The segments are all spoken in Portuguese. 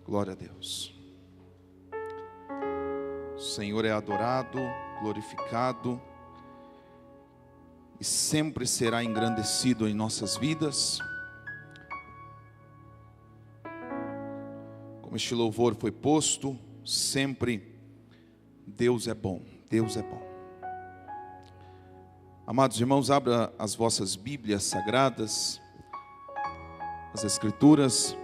Glória a Deus. O Senhor é adorado, glorificado e sempre será engrandecido em nossas vidas. Como este louvor foi posto, sempre Deus é bom, Deus é bom. Amados irmãos, abra as vossas Bíblias sagradas, as Escrituras,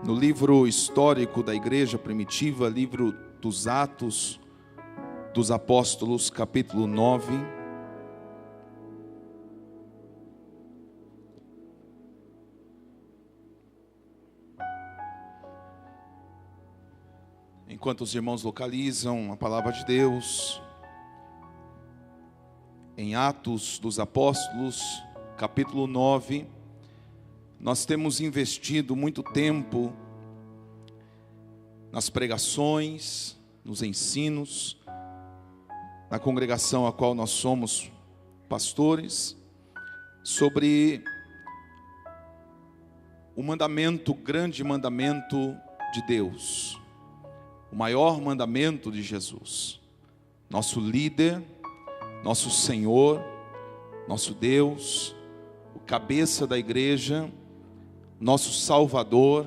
no livro histórico da igreja primitiva, livro dos Atos dos Apóstolos, capítulo 9. Enquanto os irmãos localizam a palavra de Deus, em Atos dos Apóstolos, capítulo 9, nós temos investido muito tempo nas pregações, nos ensinos, na congregação a qual nós somos pastores, sobre o mandamento, o grande mandamento de Deus, o maior mandamento de Jesus, nosso líder, nosso Senhor, nosso Deus, o cabeça da igreja, nosso Salvador,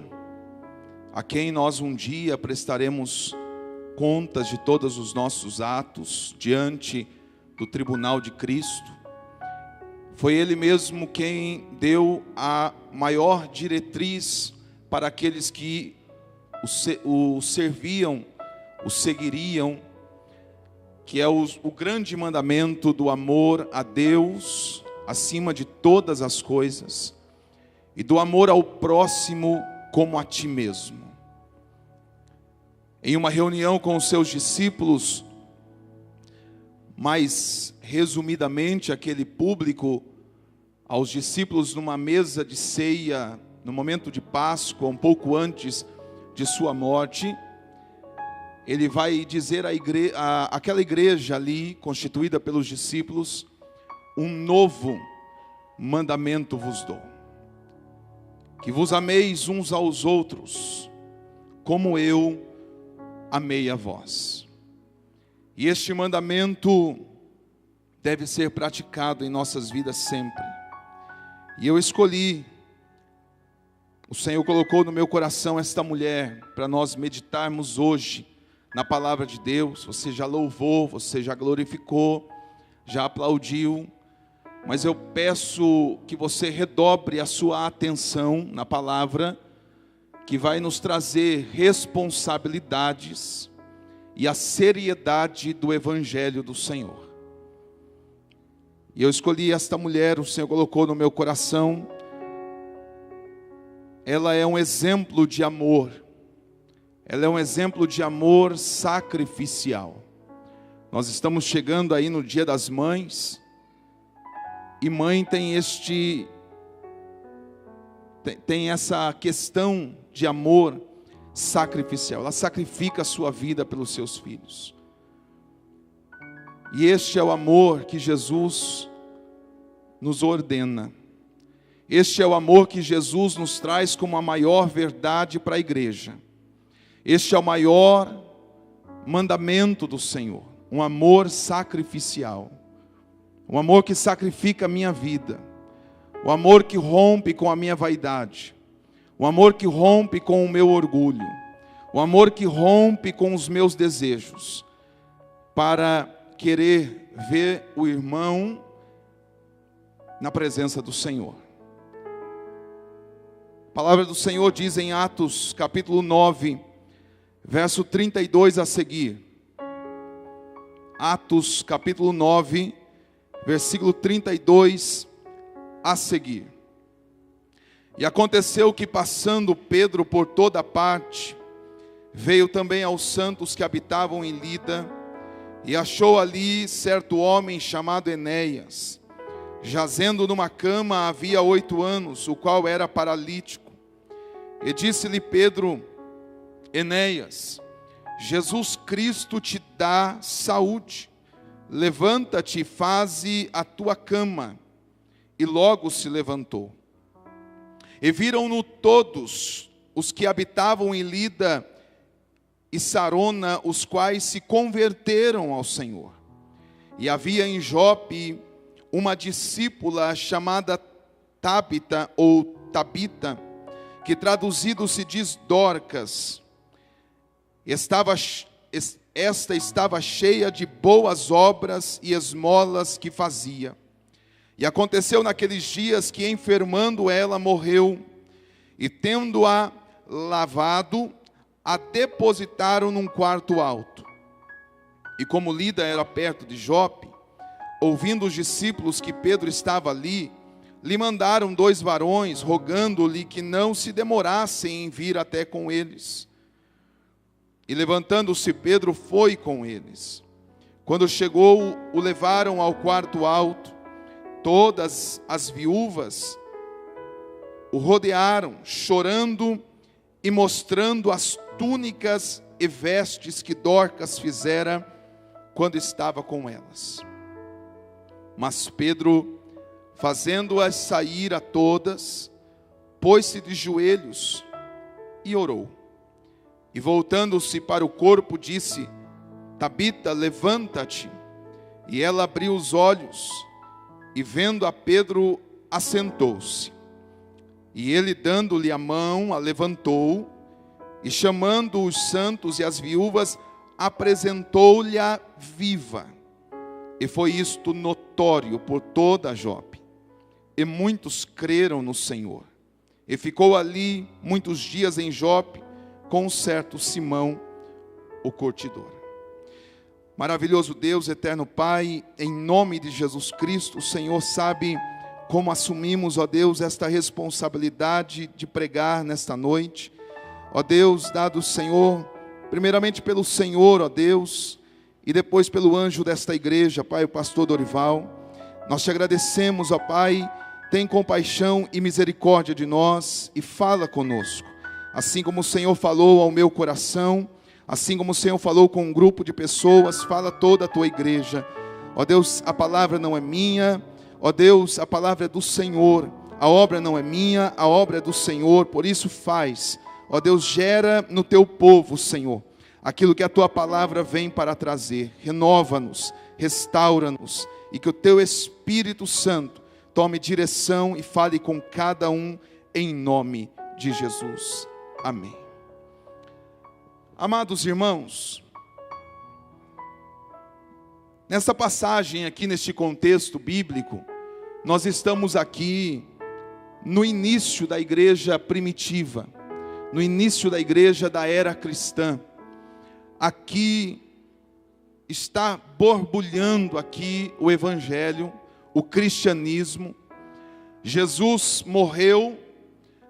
a quem nós um dia prestaremos contas de todos os nossos atos diante do tribunal de Cristo. Foi Ele mesmo quem deu a maior diretriz para aqueles que o serviam, o seguiriam, que é o grande mandamento do amor a Deus acima de todas as coisas e do amor ao próximo como a ti mesmo. Em uma reunião com os seus discípulos, mais resumidamente aquele público, aos discípulos numa mesa de ceia, no momento de Páscoa, um pouco antes de sua morte, ele vai dizer àquela igreja ali, constituída pelos discípulos: um novo mandamento vos dou, que vos ameis uns aos outros, como eu amei a vós. E este mandamento deve ser praticado em nossas vidas sempre. E eu escolhi, o Senhor colocou no meu coração esta mulher, para nós meditarmos hoje na palavra de Deus. Você já louvou, você já glorificou, já aplaudiu, mas eu peço que você redobre a sua atenção na palavra, que vai nos trazer responsabilidades e a seriedade do Evangelho do Senhor. E eu escolhi esta mulher, o Senhor colocou no meu coração. Ela é um exemplo de amor. Ela é um exemplo de amor sacrificial. Nós estamos chegando aí no Dia das Mães, e mãe tem essa questão de amor sacrificial. Ela sacrifica a sua vida pelos seus filhos. E este é o amor que Jesus nos ordena. Este é o amor que Jesus nos traz como a maior verdade para a igreja. Este é o maior mandamento do Senhor, um amor sacrificial, um amor que sacrifica a minha vida, um amor que rompe com a minha vaidade, um amor que rompe com o meu orgulho, um amor que rompe com os meus desejos, para querer ver o irmão na presença do Senhor. A palavra do Senhor diz em Atos capítulo 9, verso 32 a seguir. Atos capítulo 9, versículo 32 a seguir. E aconteceu que, passando Pedro por toda parte, veio também aos santos que habitavam em Lida, e achou ali certo homem chamado Enéas, jazendo numa cama havia 8 anos, o qual era paralítico. E disse-lhe Pedro: Enéas, Jesus Cristo te dá saúde, levanta-te e faze a tua cama. E logo se levantou. E viram-no todos os que habitavam em Lida e Sarona, os quais se converteram ao Senhor. E havia em Jope uma discípula chamada Tabita, ou Tabita, que traduzido se diz Dorcas. Esta estava cheia de boas obras e esmolas que fazia. E aconteceu naqueles dias que, enfermando ela, morreu, e tendo-a lavado, a depositaram num quarto alto. E como Lida era perto de Jope, ouvindo os discípulos que Pedro estava ali, lhe mandaram 2 varões, rogando-lhe que não se demorassem em vir até com eles. E levantando-se Pedro foi com eles. Quando chegou, o levaram ao quarto alto. Todas as viúvas o rodearam, chorando e mostrando as túnicas e vestes que Dorcas fizera quando estava com elas. Mas Pedro, fazendo-as sair a todas, pôs-se de joelhos e orou. E voltando-se para o corpo, disse: Tabita, levanta-te. E ela abriu os olhos, e vendo a Pedro, assentou-se. E ele, dando-lhe a mão, a levantou, e chamando os santos e as viúvas, apresentou-lhe-a viva. E foi isto notório por toda a Jope. E muitos creram no Senhor. E ficou ali muitos dias em Jope, com um certo Simão, o curtidor. Maravilhoso Deus, eterno Pai, em nome de Jesus Cristo, o Senhor sabe como assumimos, ó Deus, esta responsabilidade de pregar nesta noite. Ó Deus, dado Senhor, primeiramente pelo Senhor, ó Deus, e depois pelo anjo desta igreja, Pai, o pastor Dorival. Nós te agradecemos, ó Pai, tem compaixão e misericórdia de nós e fala conosco. Assim como o Senhor falou ao meu coração, assim como o Senhor falou com um grupo de pessoas, fala toda a tua igreja. Ó Deus, a palavra não é minha, ó Deus, a palavra é do Senhor. A obra não é minha, a obra é do Senhor, por isso faz. Ó Deus, gera no teu povo, Senhor, aquilo que a tua palavra vem para trazer. Renova-nos, restaura-nos, e que o teu Espírito Santo tome direção e fale com cada um, em nome de Jesus. Amém. Amados irmãos, nessa passagem aqui, neste contexto bíblico, nós estamos aqui no início da igreja primitiva, no início da igreja da era cristã. Aqui está borbulhando aqui o evangelho, o cristianismo. Jesus morreu,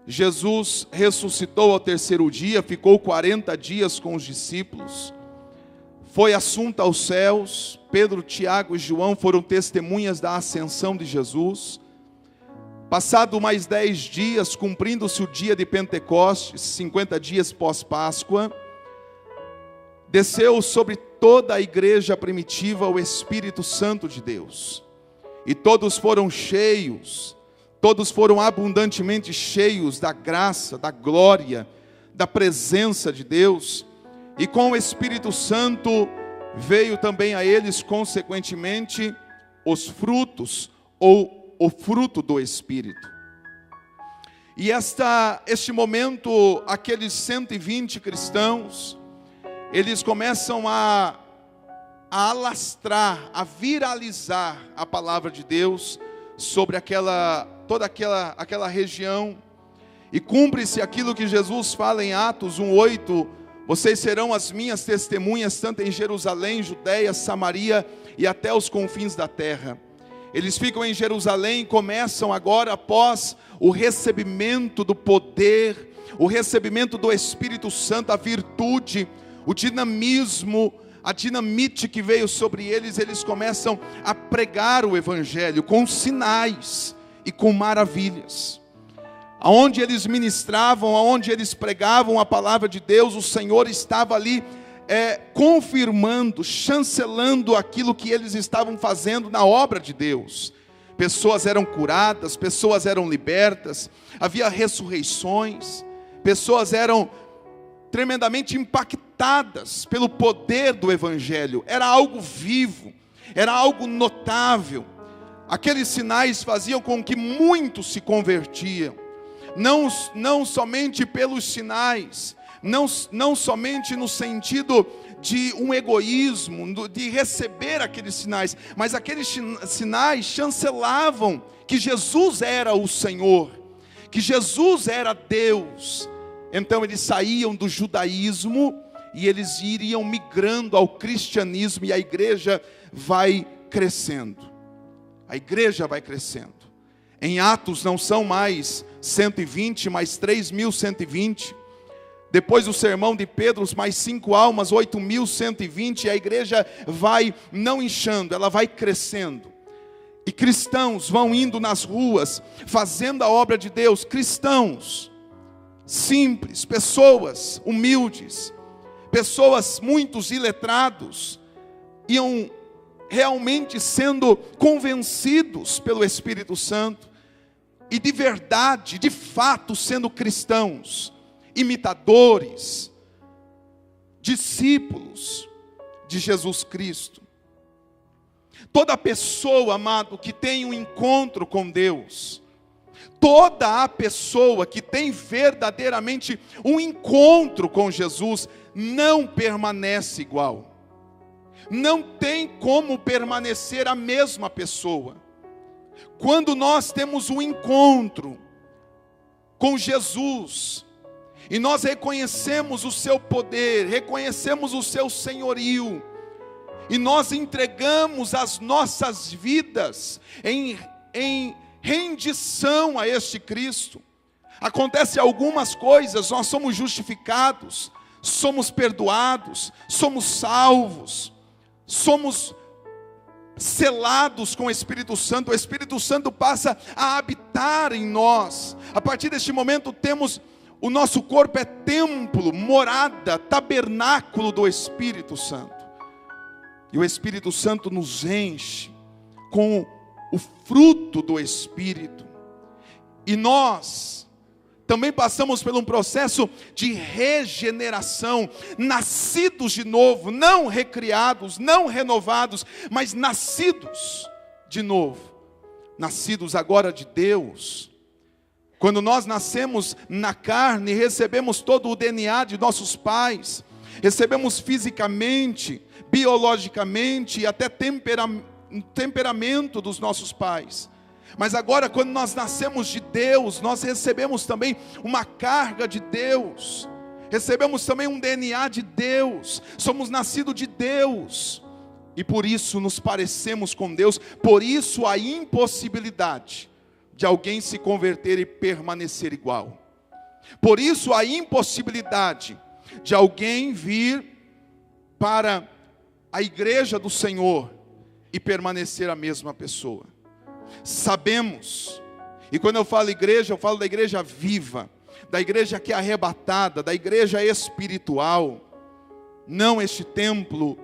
Jesus ressuscitou ao terceiro dia, ficou 40 dias com os discípulos, foi assunto aos céus. Pedro, Tiago e João foram testemunhas da ascensão de Jesus. Passado mais 10 dias, cumprindo-se o dia de Pentecostes, 50 dias pós-Páscoa, desceu sobre toda a igreja primitiva o Espírito Santo de Deus, e todos foram cheios, todos foram abundantemente cheios da graça, da glória, da presença de Deus, e com o Espírito Santo veio também a eles, consequentemente, os frutos, ou o fruto do Espírito. E este momento, aqueles 120 cristãos, eles começam a alastrar, a viralizar a palavra de Deus sobre toda aquela região, e cumpre-se aquilo que Jesus fala em Atos 1:8, vocês serão as minhas testemunhas, tanto em Jerusalém, Judeia, Samaria e até os confins da terra. Eles ficam em Jerusalém e começam agora, após o recebimento do poder, o recebimento do Espírito Santo, a virtude, o dinamismo, a dinamite que veio sobre eles, eles começam a pregar o evangelho com sinais e com maravilhas. Aonde eles ministravam, aonde eles pregavam a palavra de Deus, o Senhor estava ali confirmando, chancelando aquilo que eles estavam fazendo na obra de Deus. Pessoas eram curadas, pessoas eram libertas, havia ressurreições, pessoas eram tremendamente impactadas pelo poder do Evangelho. Era algo vivo, era algo notável. Aqueles sinais faziam com que muitos se convertiam, não somente pelos sinais, não somente no sentido de um egoísmo, de receber aqueles sinais, mas aqueles sinais chancelavam que Jesus era o Senhor, que Jesus era Deus. Então eles saíam do judaísmo e eles iriam migrando ao cristianismo, e a igreja vai crescendo. A igreja vai crescendo. Em Atos não são mais 120, mas 3.120. Depois do sermão de Pedro, mais 5 almas, 8.120. E a igreja vai não inchando, ela vai crescendo. E cristãos vão indo nas ruas, fazendo a obra de Deus. Cristãos simples, pessoas humildes, pessoas muitos iletrados, iam realmente sendo convencidos pelo Espírito Santo, e de verdade, de fato, sendo cristãos, imitadores, discípulos de Jesus Cristo. Toda pessoa, amado, que tem um encontro com Deus, toda a pessoa que tem verdadeiramente um encontro com Jesus, não permanece igual. Não tem como permanecer a mesma pessoa. Quando nós temos um encontro com Jesus, e nós reconhecemos o seu poder, reconhecemos o seu senhorio, e nós entregamos as nossas vidas em rendição a este Cristo, acontece algumas coisas, nós somos justificados, somos perdoados, somos salvos, somos selados com o Espírito Santo. O Espírito Santo passa a habitar em nós. A partir deste momento o nosso corpo é templo, morada, tabernáculo do Espírito Santo. E o Espírito Santo nos enche com o fruto do Espírito. E nós também passamos por um processo de regeneração, nascidos de novo, não recriados, não renovados, mas nascidos de novo, nascidos agora de Deus. Quando nós nascemos na carne, recebemos todo o DNA de nossos pais, recebemos fisicamente, biologicamente e até temperamento dos nossos pais. Mas agora, quando nós nascemos de Deus, nós recebemos também uma carga de Deus, recebemos também um DNA de Deus, somos nascidos de Deus, e por isso nos parecemos com Deus. Por isso a impossibilidade de alguém se converter e permanecer igual. Por isso a impossibilidade de alguém vir para a igreja do Senhor e permanecer a mesma pessoa. Sabemos, e quando eu falo igreja, eu falo da igreja viva, da igreja que é arrebatada, da igreja espiritual, não este templo.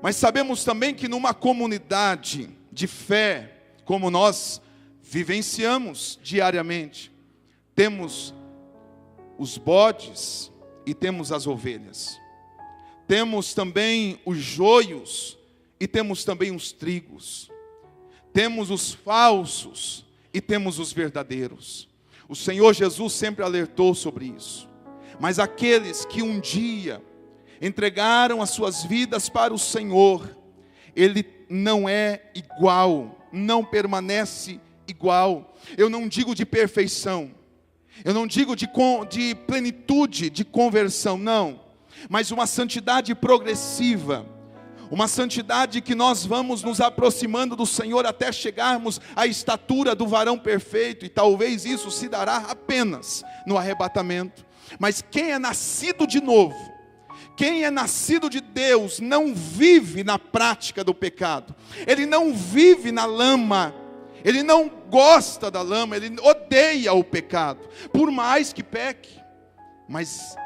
Mas sabemos também que numa comunidade de fé, como nós vivenciamos diariamente, temos os bodes e temos as ovelhas, temos também os joios e temos também os trigos, temos os falsos e temos os verdadeiros. O Senhor Jesus sempre alertou sobre isso. Mas aqueles que um dia entregaram as suas vidas para o Senhor, Ele não é igual, não permanece igual. Eu não digo de perfeição, eu não digo de plenitude, de conversão, não. Mas uma santidade progressiva, uma santidade que nós vamos nos aproximando do Senhor até chegarmos à estatura do varão perfeito. E talvez isso se dará apenas no arrebatamento. Mas quem é nascido de novo, quem é nascido de Deus, não vive na prática do pecado. Ele não vive na lama, ele não gosta da lama, ele odeia o pecado, por mais que peque. Mas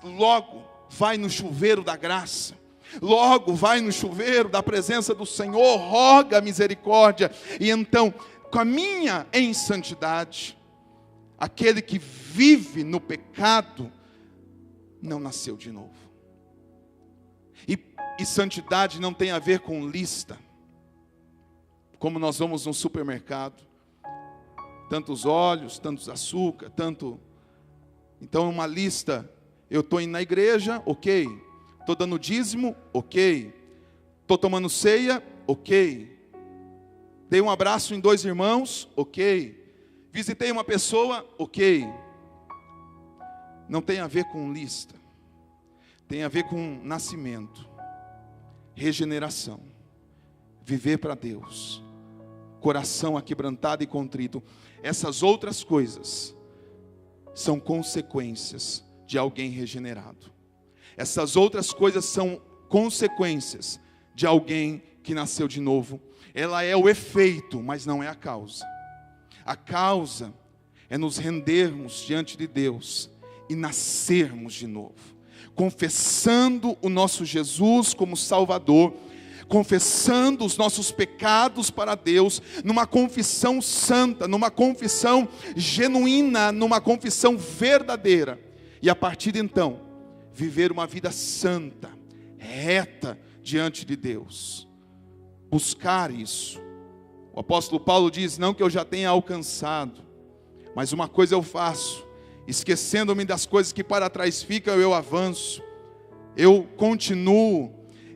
logo vai no chuveiro da graça, logo vai no chuveiro da presença do Senhor, roga misericórdia, e então caminha em santidade. aquele que vive no pecado, não nasceu de novo. E santidade não tem a ver com lista. Como nós vamos no supermercado, tantos óleos, tantos açúcar, tanto... Então uma lista, eu estou indo na igreja, ok. Estou dando dízimo, ok. Estou tomando ceia, ok. Dei um abraço em 2 irmãos, ok. Visitei uma pessoa, ok. Não tem a ver com lista. Tem a ver com nascimento, regeneração, viver para Deus, coração aquebrantado e contrito. Essas outras coisas são consequências de alguém regenerado. Essas outras coisas são consequências de alguém que nasceu de novo. Ela é o efeito, mas não é a causa. A causa é nos rendermos diante de Deus e nascermos de novo, confessando o nosso Jesus como Salvador, confessando os nossos pecados para Deus, numa confissão santa, numa confissão genuína, numa confissão verdadeira, e a partir de então, viver uma vida santa, reta diante de Deus, buscar isso. O apóstolo Paulo diz, não que eu já tenha alcançado, mas uma coisa eu faço, esquecendo-me das coisas que para trás ficam, eu avanço, eu continuo,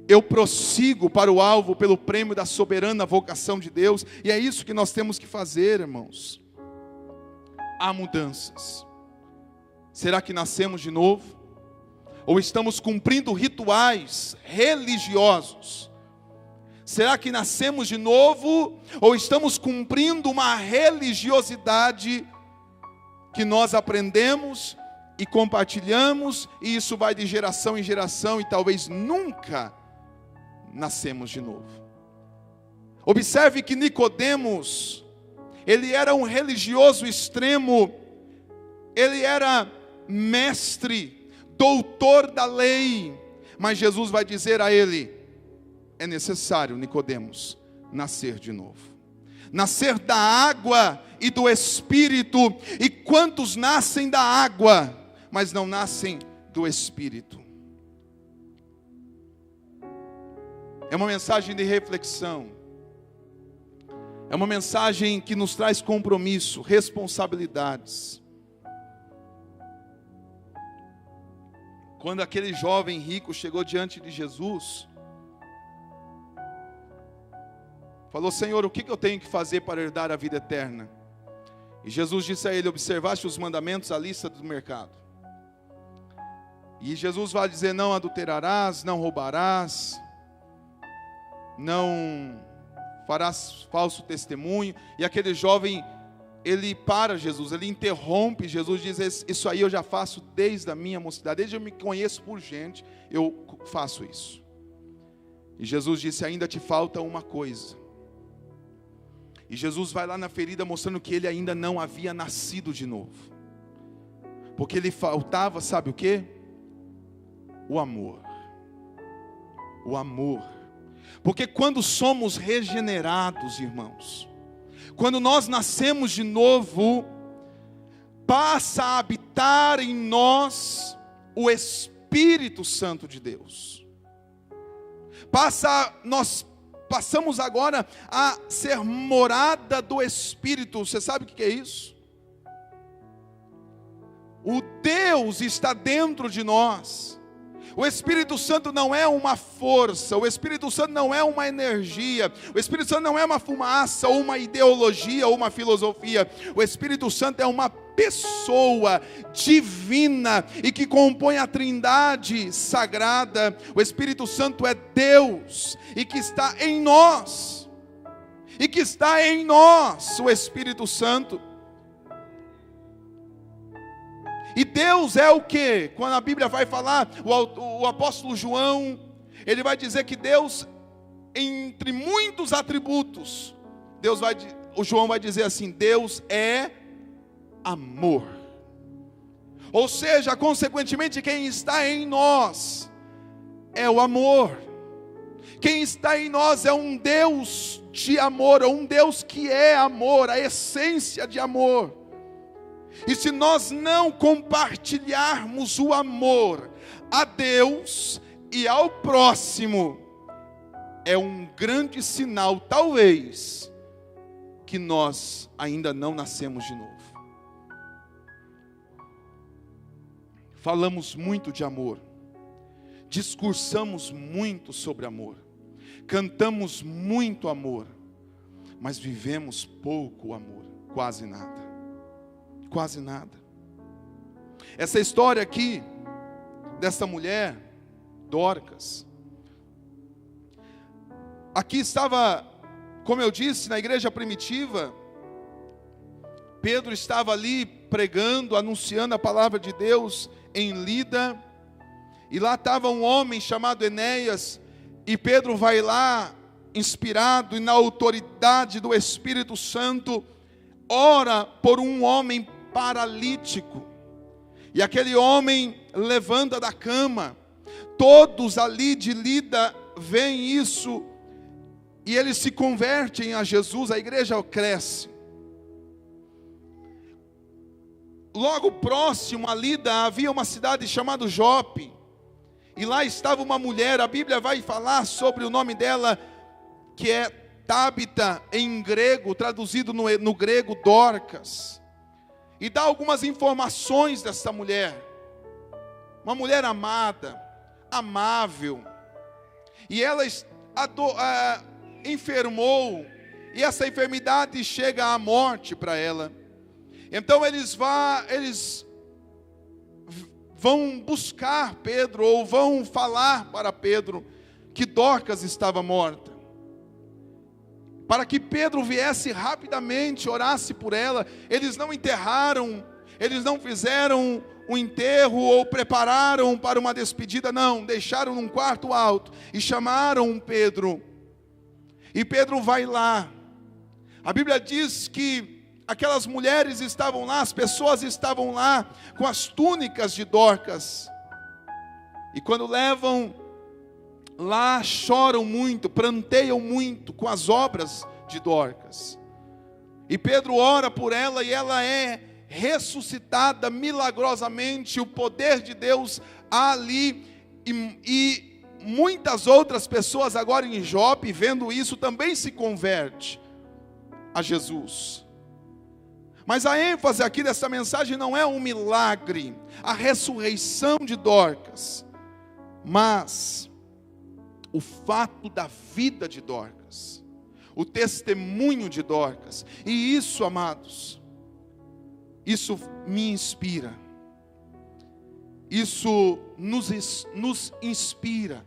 eu prossigo para o alvo, pelo prêmio da soberana vocação de Deus. E é isso que nós temos que fazer, irmãos. Há mudanças. Será que nascemos de novo? Ou estamos cumprindo rituais religiosos? Será que nascemos de novo? Ou estamos cumprindo uma religiosidade que nós aprendemos e compartilhamos, e isso vai de geração em geração, e talvez nunca nascemos de novo. Observe que Nicodemos, ele era um religioso extremo, ele era mestre, doutor da lei, mas Jesus vai dizer a ele, é necessário, Nicodemos, nascer de novo. Nascer da água e do Espírito. E quantos nascem da água, mas não nascem do Espírito? É uma mensagem de reflexão. É uma mensagem que nos traz compromisso, responsabilidades. Quando aquele jovem rico chegou diante de Jesus, falou, Senhor, o que eu tenho que fazer para herdar a vida eterna? E Jesus disse a ele, observaste os mandamentos, a lista do mercado. E Jesus vai dizer, não adulterarás, não roubarás, não farás falso testemunho. E aquele jovem, ele para Jesus, ele interrompe. Jesus diz, isso aí eu já faço desde a minha mocidade, desde eu me conheço por gente, eu faço isso. E Jesus disse, ainda te falta uma coisa. E Jesus vai lá na ferida mostrando que ele ainda não havia nascido de novo. Porque lhe faltava, sabe o quê? O amor. O amor. Porque quando somos regenerados, irmãos, quando nós nascemos de novo, passa a habitar em nós o Espírito Santo de Deus. Nós passamos agora a ser morada do Espírito. Você sabe o que é isso? O Deus está dentro de nós. O Espírito Santo não é uma força, o Espírito Santo não é uma energia, o Espírito Santo não é uma fumaça, ou uma ideologia, ou uma filosofia. O Espírito Santo é uma pessoa divina e que compõe a Trindade sagrada. O Espírito Santo é Deus e que está em nós, e que está em nós, o Espírito Santo. E Deus é o que? Quando a Bíblia vai falar, o apóstolo João, ele vai dizer que Deus, entre muitos atributos, o João vai dizer assim, Deus é amor. Ou seja, consequentemente, quem está em nós é o amor. Quem está em nós é um Deus de amor, ou um Deus que é amor, a essência de amor. E se nós não compartilharmos o amor a Deus e ao próximo, é um grande sinal, talvez, que nós ainda não nascemos de novo. Falamos muito de amor, discursamos muito sobre amor, cantamos muito amor, mas vivemos pouco amor, quase nada. Quase nada. Essa história aqui, dessa mulher, Dorcas, aqui estava, como eu disse, na igreja primitiva, Pedro estava ali pregando, anunciando a palavra de Deus em Lida, e lá estava um homem chamado Enéas, e Pedro vai lá, inspirado e na autoridade do Espírito Santo, ora por um homem paralítico, e aquele homem levanta da cama. Todos ali de Lida veem isso, e eles se convertem a Jesus, a igreja cresce. Logo próximo a Lida havia uma cidade chamada Jope, e lá estava uma mulher, a Bíblia vai falar sobre o nome dela, que é Tábita em grego, traduzido no grego Dorcas, e dá algumas informações dessa mulher. Uma mulher amada, amável, e ela enfermou, e essa enfermidade chega à morte para ela. Então eles vão buscar Pedro, ou vão falar para Pedro que Dorcas estava morta, para que Pedro viesse rapidamente, orasse por ela. Eles não enterraram, eles não fizeram um enterro ou prepararam para uma despedida, não, deixaram num quarto alto e chamaram Pedro, e Pedro vai lá. A Bíblia diz que aquelas mulheres estavam lá, as pessoas estavam lá com as túnicas de Dorcas, e quando levam lá, choram muito, pranteiam muito com as obras de Dorcas, e Pedro ora por ela, e ela é ressuscitada milagrosamente. O poder de Deus ali, e muitas outras pessoas agora em Jope, vendo isso, também se converte a Jesus. Mas a ênfase aqui dessa mensagem não é um milagre, a ressurreição de Dorcas, mas o fato da vida de Dorcas, o testemunho de Dorcas. E isso, amados, isso me inspira, isso nos inspira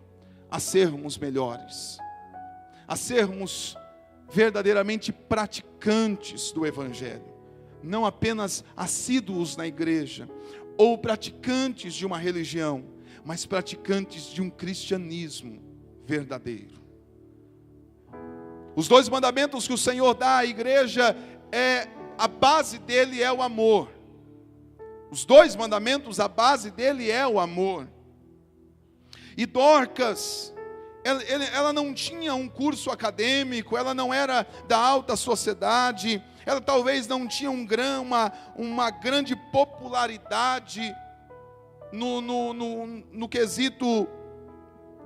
a sermos melhores, a sermos verdadeiramente praticantes do Evangelho, não apenas assíduos na igreja, ou praticantes de uma religião, mas praticantes de um cristianismo verdadeiro. Os 2 mandamentos que o Senhor dá à igreja, a base dele é o amor. Os 2 mandamentos, a base dele é o amor. E Dorcas, ela não tinha um curso acadêmico, ela não era da alta sociedade, ela talvez não tinha uma grande popularidade no quesito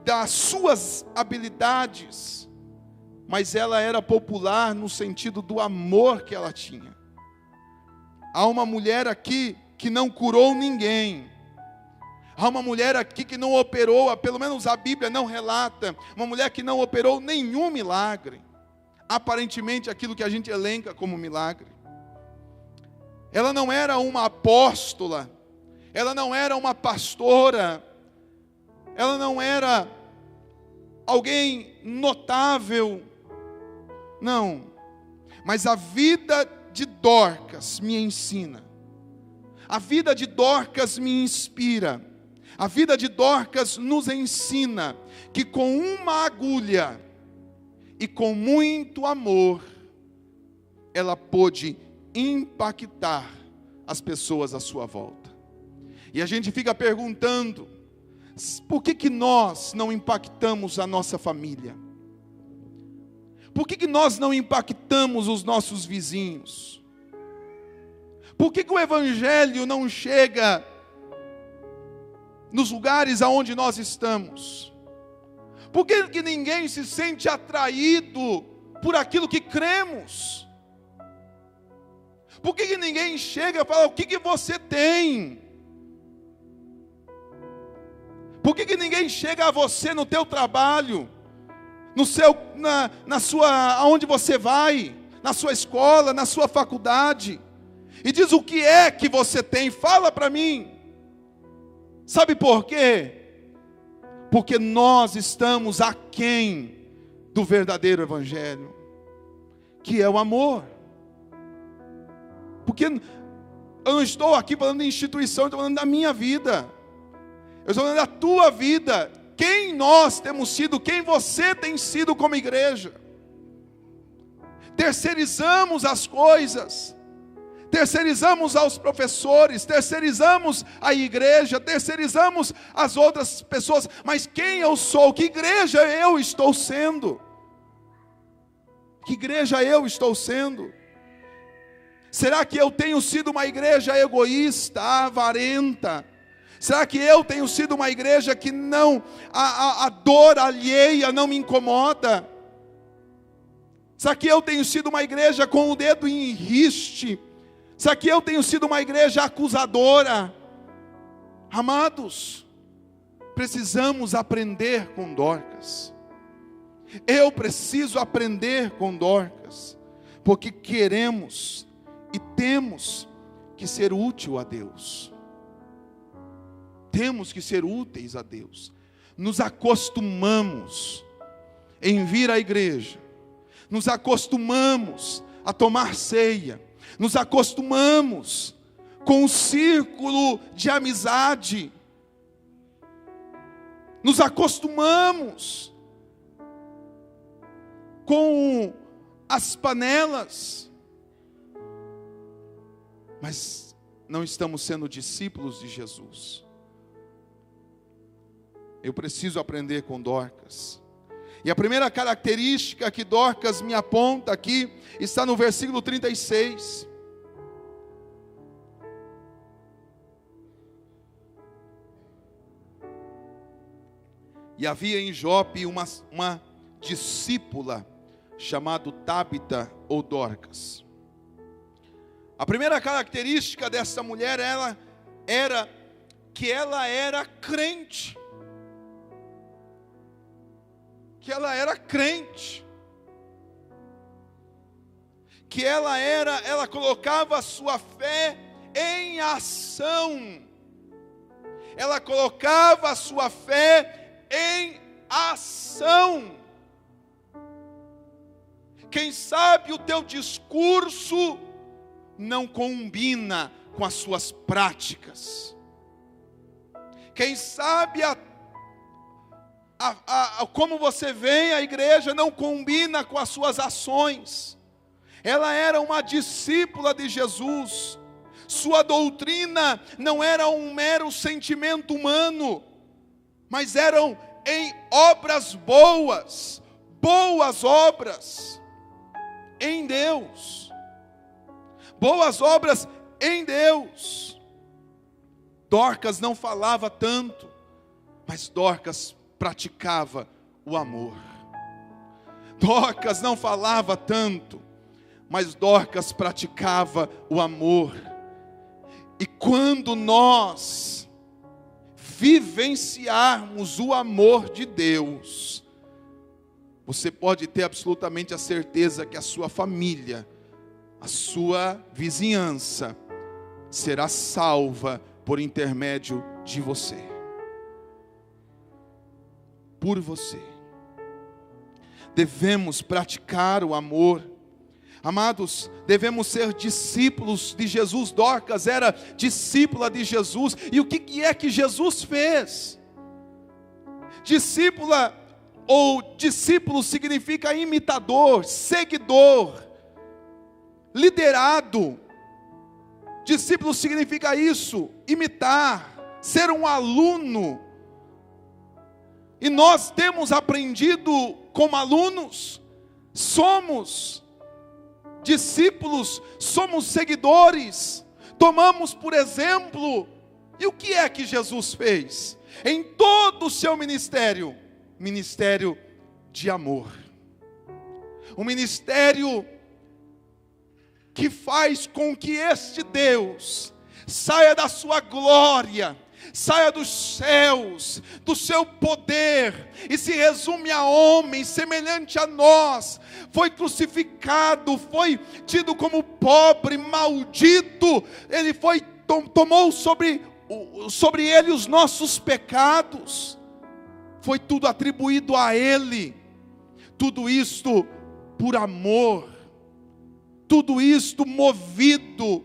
das suas habilidades, mas ela era popular no sentido do amor que ela tinha. Há uma mulher aqui que não curou ninguém, há uma mulher aqui que não operou, pelo menos a Bíblia não relata, uma mulher que não operou nenhum milagre, aparentemente aquilo que a gente elenca como milagre. Ela não era uma apóstola, ela não era uma pastora, ela não era alguém notável, não, mas a vida de Dorcas me ensina, a vida de Dorcas me inspira, a vida de Dorcas nos ensina que com uma agulha e com muito amor, ela pôde impactar as pessoas à sua volta. E a gente fica perguntando, por que nós não impactamos a nossa família? Por que nós não impactamos os nossos vizinhos? Por que o Evangelho não chega nos lugares aonde nós estamos? Por que ninguém se sente atraído por aquilo que cremos? Por que ninguém chega e fala, o que você tem? Por que ninguém chega a você no teu trabalho, aonde você vai, na sua escola, na sua faculdade, e diz o que é que você tem? Fala para mim. Sabe por quê? Porque nós estamos aquém do verdadeiro Evangelho, que é o amor. Porque eu não estou aqui falando de instituição, eu estou falando da minha vida. Eu estou falando da tua vida. Quem nós temos sido, quem você tem sido como igreja. Terceirizamos as coisas. Terceirizamos aos professores, terceirizamos a igreja, terceirizamos as outras pessoas. Mas quem eu sou? Que igreja eu estou sendo? Que igreja eu estou sendo? Será que eu tenho sido uma igreja egoísta, avarenta? Será que eu tenho sido uma igreja que não, a dor alheia não me incomoda? Será que eu tenho sido uma igreja com o dedo em riste? Será que eu tenho sido uma igreja acusadora? Amados, precisamos aprender com Dorcas. Eu preciso aprender com Dorcas, porque queremos e temos que ser útil a Deus. Temos que ser úteis a Deus. Nos acostumamos em vir à igreja, nos acostumamos a tomar ceia, nos acostumamos com o círculo de amizade, nos acostumamos com as panelas, mas não estamos sendo discípulos de Jesus. Eu preciso aprender com Dorcas. E a primeira característica que Dorcas me aponta aqui está no versículo 36. E havia em Jope uma discípula chamada Tábita ou Dorcas. A primeira característica dessa mulher era que ela era crente. Que ela era crente. Que ela colocava a sua fé em ação. Ela colocava a sua fé em ação. Quem sabe o teu discurso não combina com as suas práticas. Quem sabe como você vem à igreja não combina com as suas ações. Ela era uma discípula de Jesus. Sua doutrina não era um mero sentimento humano, mas eram em obras boas, boas obras em Deus. Boas obras em Deus. Dorcas não falava tanto, mas Dorcas praticava o amor. Dorcas não falava tanto, mas Dorcas praticava o amor. E quando nós vivenciarmos o amor de Deus, você pode ter absolutamente a certeza que a sua família, a sua vizinhança será salva por intermédio de você. Por você. Devemos praticar o amor. Amados, devemos ser discípulos de Jesus. Dorcas era discípula de Jesus. E o que é que Jesus fez? Discípula ou discípulo significa imitador, seguidor, liderado. Discípulo significa isso, imitar, ser um aluno. E nós temos aprendido como alunos, somos discípulos, somos seguidores, tomamos por exemplo. E o que é que Jesus fez? Em todo o seu ministério, ministério de amor. Um ministério que faz com que este Deus saia da sua glória, saia dos céus, do seu poder, e se resume a homem semelhante a nós. Foi crucificado, foi tido como pobre, maldito. Ele tomou sobre ele os nossos pecados. Foi tudo atribuído a ele. Tudo isto por amor. Tudo isto movido,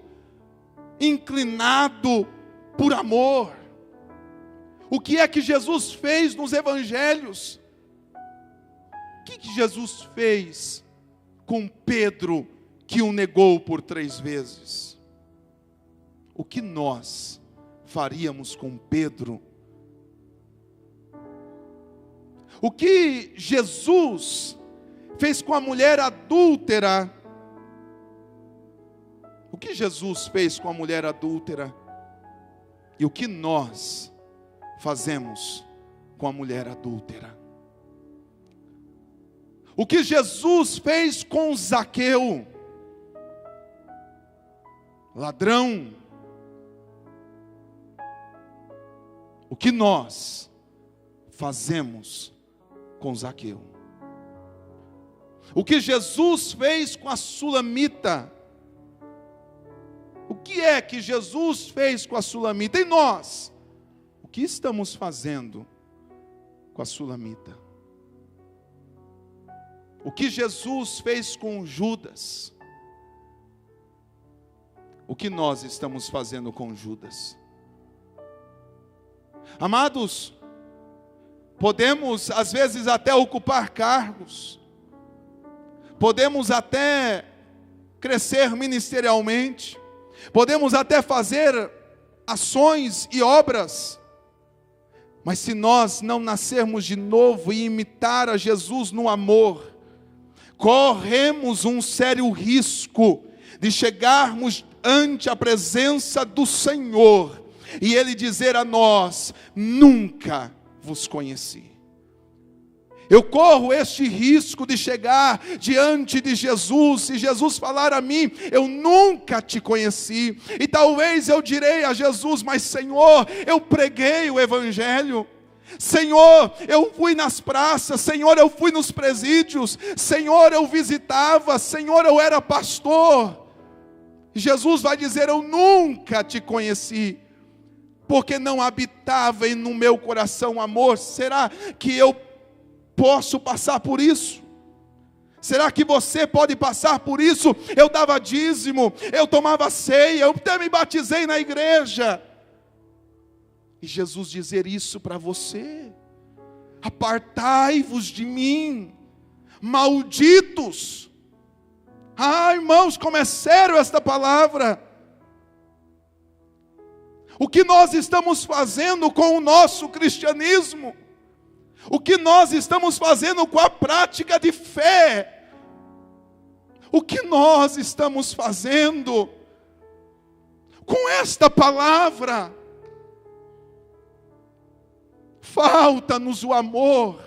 inclinado por amor. O que é que Jesus fez nos evangelhos? O que Jesus fez com Pedro, que o negou por 3 vezes? O que nós faríamos com Pedro? O que Jesus fez com a mulher adúltera? O que Jesus fez com a mulher adúltera? E o que nós fazemos com a mulher adúltera? O que Jesus fez com Zaqueu, ladrão? O que nós fazemos com Zaqueu? O que Jesus fez com a sulamita? O que é que Jesus fez com a sulamita? E nós? O que estamos fazendo com a sulamita? O que Jesus fez com Judas? O que nós estamos fazendo com Judas? Amados, podemos às vezes até ocupar cargos, podemos até crescer ministerialmente, podemos até fazer ações e obras, mas se nós não nascermos de novo e imitar a Jesus no amor, corremos um sério risco de chegarmos ante a presença do Senhor e Ele dizer a nós: nunca vos conheci. Eu corro este risco de chegar diante de Jesus, e Jesus falar a mim: eu nunca te conheci. E talvez eu direi a Jesus: mas Senhor, eu preguei o Evangelho. Senhor, eu fui nas praças. Senhor, eu fui nos presídios. Senhor, eu visitava. Senhor, eu era pastor. E Jesus vai dizer: eu nunca te conheci, porque não habitava no meu coração amor. Será que eu posso passar por isso? Será que você pode passar por isso? Eu dava dízimo, eu tomava ceia, eu até me batizei na igreja. E Jesus dizer isso para você: apartai-vos de mim, malditos. Ah, irmãos, como é sério esta palavra. O que nós estamos fazendo com o nosso cristianismo? O que nós estamos fazendo com a prática de fé? O que nós estamos fazendo com esta palavra? Falta-nos o amor.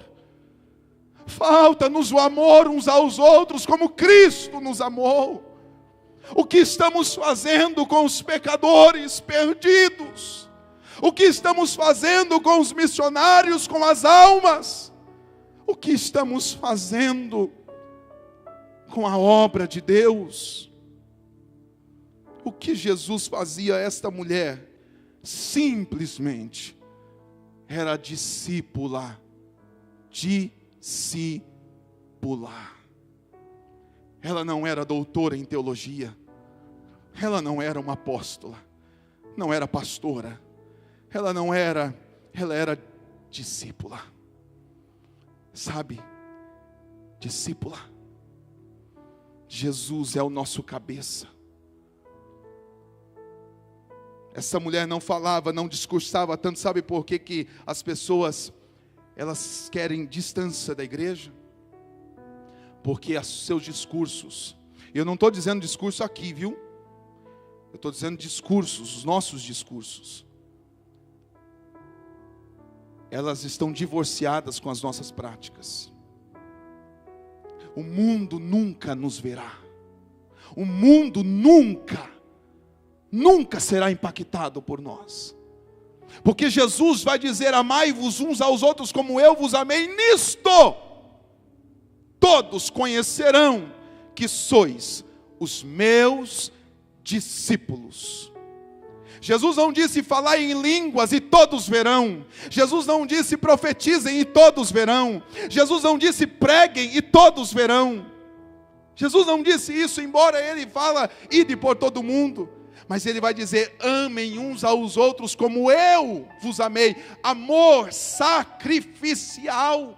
Falta-nos o amor uns aos outros como Cristo nos amou. O que estamos fazendo com os pecadores perdidos? O que estamos fazendo com os missionários, com as almas? O que estamos fazendo com a obra de Deus? O que Jesus fazia a esta mulher? Simplesmente era discípula. Discípula. Ela não era doutora em teologia. Ela não era uma apóstola. Não era pastora. Ela era discípula. Sabe? Discípula. Jesus é o nosso cabeça. Essa mulher não falava, não discursava tanto. Sabe por que as pessoas, elas querem distância da igreja? Porque os seus discursos, eu não estou dizendo discurso aqui, viu? Eu eu estou dizendo discursos, os nossos discursos, elas estão divorciadas com as nossas práticas. O mundo nunca nos verá. O mundo nunca será impactado por nós. Porque Jesus vai dizer: amai-vos uns aos outros como eu vos amei. Nisto todos conhecerão que sois os meus discípulos. Jesus não disse falai em línguas e todos verão. Jesus não disse profetizem e todos verão. Jesus não disse preguem e todos verão. Jesus não disse isso, embora ele fala ide por todo mundo. Mas ele vai dizer: amem uns aos outros como eu vos amei. Amor sacrificial.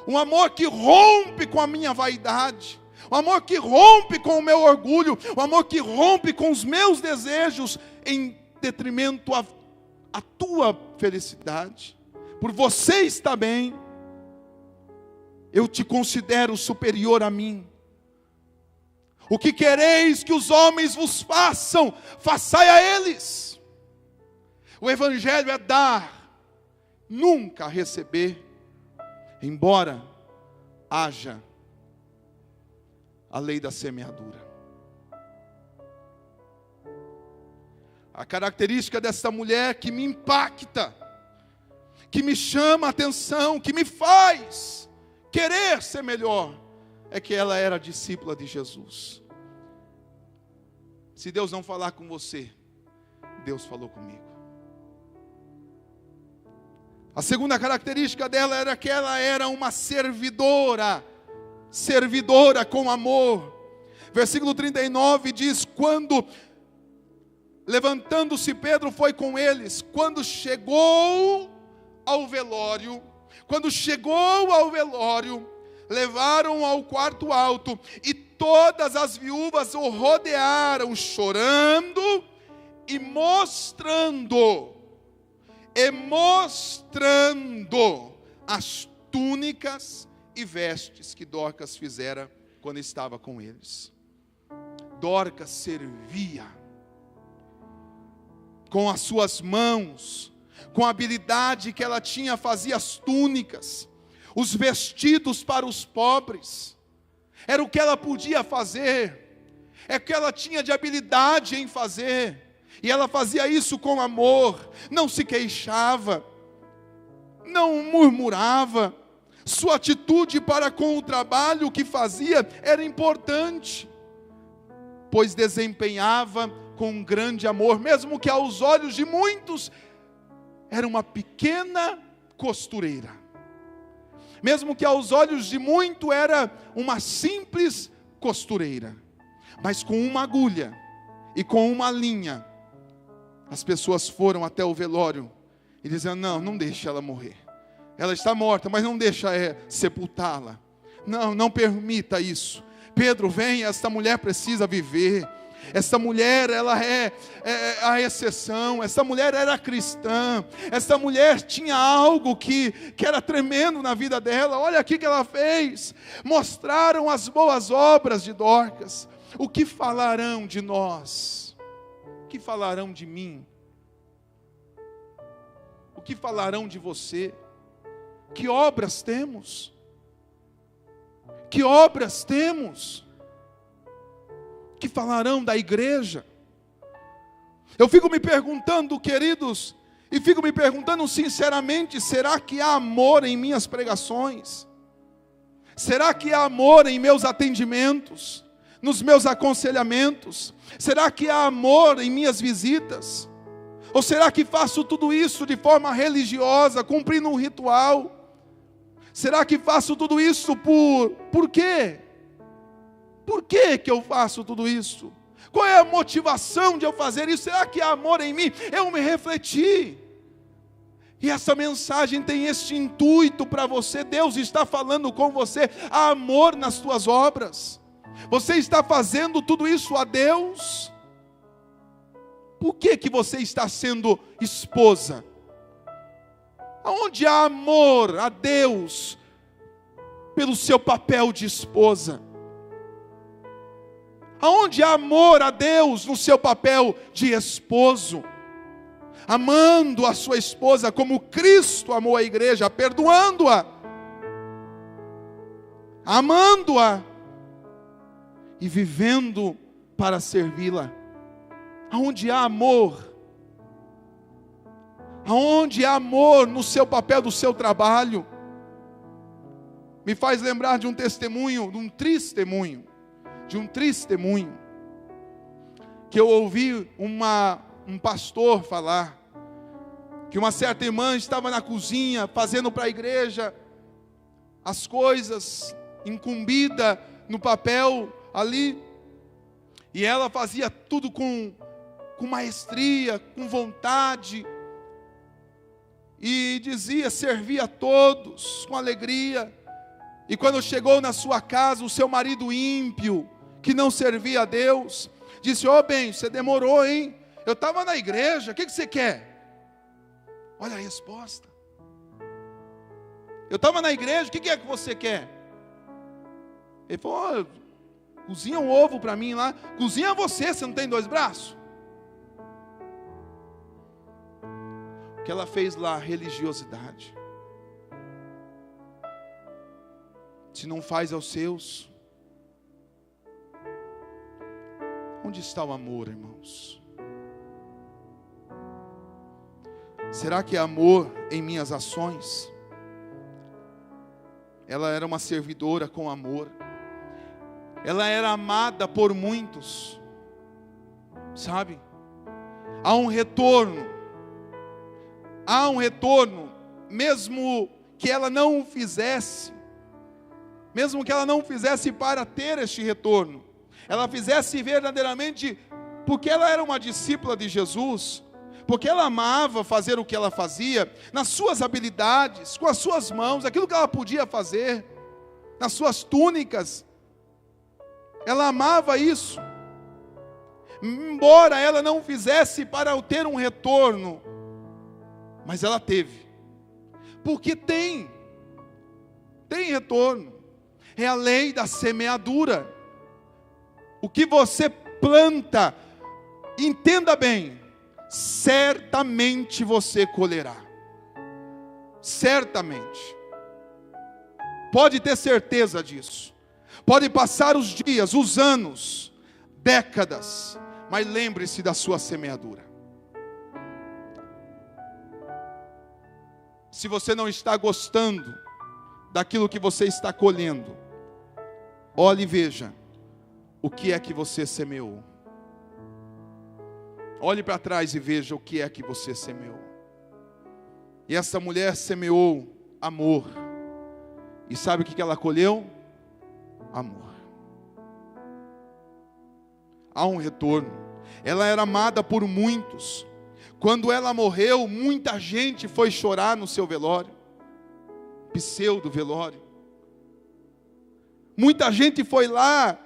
Um amor que rompe com a minha vaidade. Um amor que rompe com o meu orgulho. Um amor que rompe com os meus desejos em detrimento à tua felicidade. Por você estar bem, eu te considero superior a mim. O que quereis que os homens vos façam, façai a eles. O evangelho é dar, nunca receber, embora haja a lei da semeadura. A característica dessa mulher que me impacta, que me chama a atenção, que me faz querer ser melhor, é que ela era discípula de Jesus. Se Deus não falar com você, Deus falou comigo. A segunda característica dela era que ela era uma servidora com amor. Versículo 39 diz: quando levantando-se Pedro foi com eles, quando chegou ao velório, levaram ao quarto alto, e todas as viúvas o rodearam, chorando e mostrando as túnicas e vestes que Dorcas fizera quando estava com eles. Dorcas servia com as suas mãos, com a habilidade que ela tinha, fazia as túnicas, os vestidos para os pobres. Era o que ela podia fazer, é o que ela tinha de habilidade em fazer, e ela fazia isso com amor, não se queixava, não murmurava. Sua atitude para com o trabalho que fazia era importante, pois desempenhava com grande amor, mesmo que aos olhos de muitos era uma pequena costureira, mesmo que aos olhos de muito era uma simples costureira, mas com uma agulha e com uma linha, as pessoas foram até o velório e diziam: não deixa ela morrer. Ela está morta, mas não deixa sepultá-la. Não permita isso. Pedro, vem, esta mulher precisa viver. Esta mulher, ela é a exceção. Esta mulher era cristã. Esta mulher tinha algo que era tremendo na vida dela. Olha aqui que ela fez. Mostraram as boas obras de Dorcas. O que falarão de nós? O que falarão de mim? O que falarão de você? Que obras temos? Que obras temos? Que falarão da igreja? Eu fico me perguntando, queridos, e fico me perguntando sinceramente: será que há amor em minhas pregações? Será que há amor em meus atendimentos, nos meus aconselhamentos? Será que há amor em minhas visitas? Ou será que faço tudo isso de forma religiosa, cumprindo um ritual? Será que faço tudo isso por quê? Por que eu faço tudo isso? Qual é a motivação de eu fazer isso? Será que há amor em mim? Eu me refleti. E essa mensagem tem este intuito para você. Deus está falando com você. Há amor nas tuas obras. Você está fazendo tudo isso a Deus? Por que você está sendo esposa? Aonde há amor a Deus pelo seu papel de esposa? Aonde há amor a Deus no seu papel de esposo, amando a sua esposa como Cristo amou a igreja, perdoando-a, amando-a e vivendo para servi-la. Aonde há amor, aonde há amor no seu papel do seu trabalho, me faz lembrar de um testemunho, de um triste testemunho, que eu ouvi um pastor falar, que uma certa irmã estava na cozinha, fazendo para a igreja as coisas, incumbida no papel ali, e ela fazia tudo com maestria, com vontade, e dizia servir a todos com alegria. E quando chegou na sua casa, o seu marido ímpio, que não servia a Deus, disse: "Ô bem, você demorou, hein? Eu estava na igreja, o que você quer?" Olha a resposta. "Eu estava na igreja, o que é que você quer?" Ele falou: "Cozinha um ovo para mim lá." "Cozinha você não tem 2 braços?" O que ela fez lá? Religiosidade. Se não faz aos seus, onde está o amor, irmãos? Será que é amor em minhas ações? Ela era uma servidora com amor. Ela era amada por muitos. Sabe? Há um retorno, mesmo que ela não o fizesse. Mesmo que ela não fizesse para ter este retorno, ela fizesse verdadeiramente porque ela era uma discípula de Jesus, porque ela amava fazer o que ela fazia, nas suas habilidades, com as suas mãos, aquilo que ela podia fazer, nas suas túnicas, ela amava isso, embora ela não fizesse para ter um retorno, mas ela teve, porque tem retorno. É a lei da semeadura. O que você planta, entenda bem, certamente você colherá. Certamente. Pode ter certeza disso. Pode passar os dias, os anos, décadas, mas lembre-se da sua semeadura. Se você não está gostando daquilo que você está colhendo, olhe e veja o que é que você semeou. Olhe para trás e veja o que é que você semeou. E essa mulher semeou amor. E sabe o que ela colheu? Amor. Há um retorno. Ela era amada por muitos. Quando ela morreu, muita gente foi chorar no seu velório, pseudo velório. Muita gente foi lá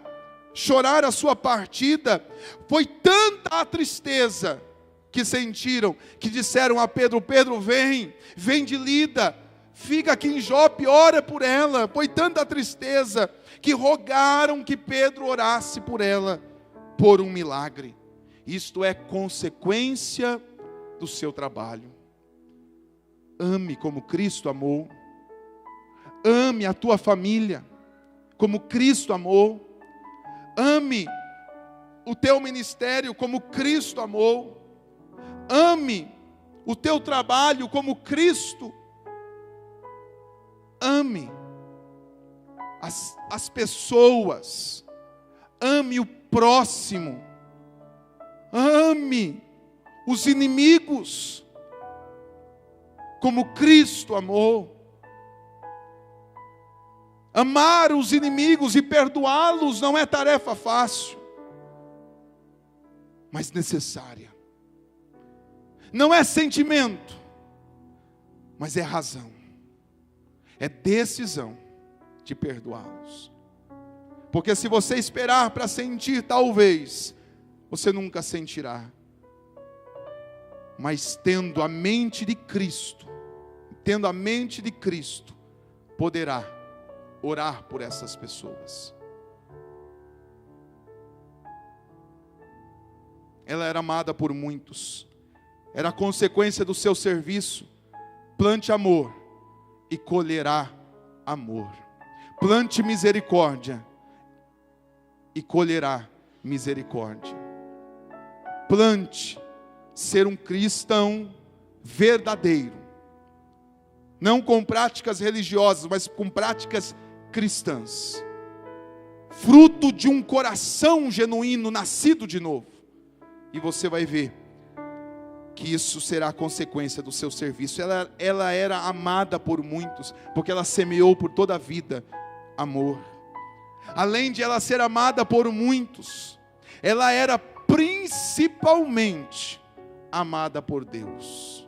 chorar a sua partida. Foi tanta a tristeza que sentiram, que disseram a Pedro: "Pedro, vem de Lida, fica aqui em Jope, ora por ela." Foi tanta a tristeza que rogaram que Pedro orasse por ela, por um milagre. Isto é consequência do seu trabalho. Ame como Cristo amou. Ame a tua família como Cristo amou. Ame o teu ministério como Cristo amou. Ame o teu trabalho como Cristo. Ame as pessoas. Ame o próximo. Ame os inimigos como Cristo amou. Amar os inimigos e perdoá-los não é tarefa fácil, mas necessária. Não é sentimento, mas é razão. É decisão de perdoá-los. Porque se você esperar para sentir, talvez você nunca sentirá. Mas tendo a mente de Cristo, poderá orar por essas pessoas. ela era amada por muitos. Era a consequência do seu serviço. Plante amor e colherá amor. Plante misericórdia e colherá misericórdia. Plante ser um cristão verdadeiro. Não com práticas religiosas, mas com práticas cristãs. Fruto de um coração genuíno, nascido de novo. E você vai ver que isso será a consequência do seu serviço. Ela era amada por muitos, porque ela semeou por toda a vida amor. Além de ela ser amada por muitos, ela era principalmente amada por Deus.